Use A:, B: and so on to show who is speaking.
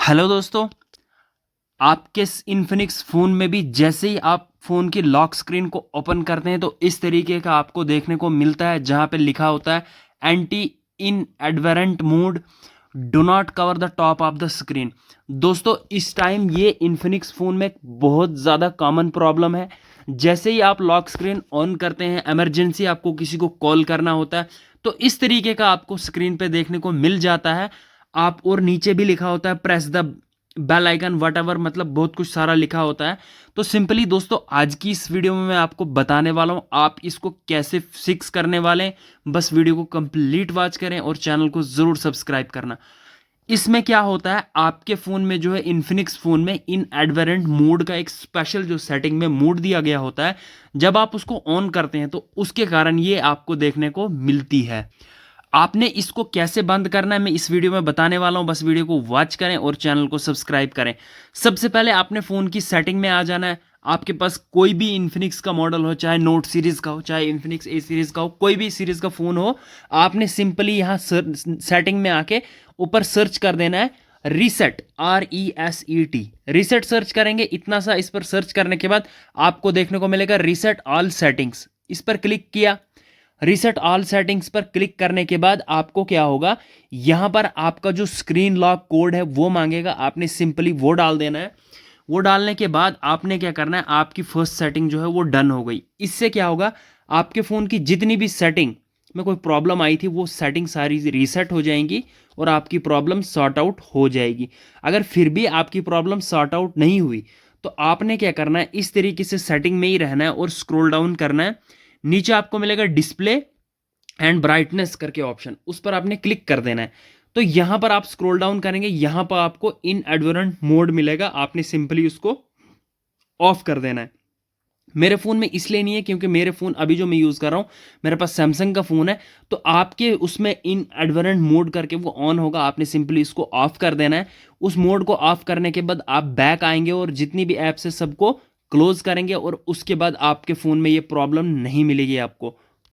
A: Hello दोस्तों। आपके Infinix phone में भी जैसे ही आप फ़ोन की लॉक स्क्रीन को ओपन करते हैं तो इस तरीके का आपको देखने को मिलता है जहाँ पे लिखा होता है anti inadvertent mode, do not cover the top of the screen. दोस्तों इस टाइम ये इन्फिनिक्स फ़ोन में बहुत ज़्यादा कॉमन प्रॉब्लम है। जैसे ही आप लॉक स्क्रीन ऑन करते हैं, इमरजेंसी आपको किसी को कॉल करना होता है तो इस तरीके का आपको स्क्रीन पे देखने को मिल जाता है। आप और नीचे भी लिखा होता है प्रेस द बेल आइकन वट, मतलब बहुत कुछ सारा लिखा होता है। तो सिंपली दोस्तों आज की इस वीडियो में मैं आपको बताने वाला हूँ आप इसको कैसे फिक्स करने वाले हैं। बस वीडियो को कंप्लीट वॉच करें और चैनल को ज़रूर सब्सक्राइब करना। इसमें क्या होता है, आपके फ़ोन में जो है इन्फिनिक्स फ़ोन में इन एडवेरेंट मोड का एक स्पेशल जो सेटिंग में मोड दिया गया होता है, जब आप उसको ऑन करते हैं तो उसके कारण ये आपको देखने को मिलती है। आपने इसको कैसे बंद करना है मैं इस वीडियो में बताने वाला हूं, बस वीडियो को वॉच करें और चैनल को सब्सक्राइब करें। सबसे पहले आपने फ़ोन की सेटिंग में आ जाना है। आपके पास कोई भी इन्फिनिक्स का मॉडल हो, चाहे नोट सीरीज़ का हो, चाहे इन्फिनिक्स ए सीरीज़ का हो, कोई भी सीरीज़ का फ़ोन हो, आपने सिंपली यहाँ सेटिंग में आके ऊपर सर्च कर देना है रीसेट, RESET। रीसेट सर्च करेंगे, इतना सा इस पर सर्च करने के बाद आपको देखने को मिलेगा रीसेट ऑल सेटिंग्स। इस पर क्लिक किया। रीसेट ऑल सेटिंग्स पर क्लिक करने के बाद आपको क्या होगा, यहां पर आपका जो स्क्रीन लॉक कोड है वो मांगेगा, आपने सिंपली वो डाल देना है। वो डालने के बाद आपने क्या करना है, आपकी फर्स्ट सेटिंग जो है वो डन हो गई। इससे क्या होगा, आपके फ़ोन की जितनी भी सेटिंग में कोई प्रॉब्लम आई थी वो सेटिंग सारी रीसेट हो जाएंगी और आपकी प्रॉब्लम सॉर्ट आउट हो जाएगी। अगर फिर भी आपकी प्रॉब्लम सॉर्ट आउट नहीं हुई तो आपने क्या करना है, इस तरीके से सेटिंग में ही रहना है और स्क्रॉल डाउन करना है। नीचे आपको मिलेगा डिस्प्ले एंड ब्राइटनेस करके ऑप्शन, उस पर आपने क्लिक कर देना है। तो यहां पर आप स्क्रॉल डाउन करेंगे, यहां पर आपको इन एडवेरेंट मोड मिलेगा, आपने सिंपली उसको ऑफ कर देना है। मेरे फ़ोन में इसलिए नहीं है क्योंकि मेरे फ़ोन अभी जो मैं यूज़ कर रहा हूँ, मेरे पास सैमसंग का फ़ोन है। तो आपके उसमें इन एडवेरेंट मोड करके वो ऑन होगा, आपने सिंपली इसको ऑफ कर देना है। उस मोड को ऑफ करने के बाद आप बैक आएंगे और जितनी भी ऐप्स है सबको क्लोज करेंगे और उसके बाद आपके फ़ोन में ये प्रॉब्लम नहीं मिलेगी आपको।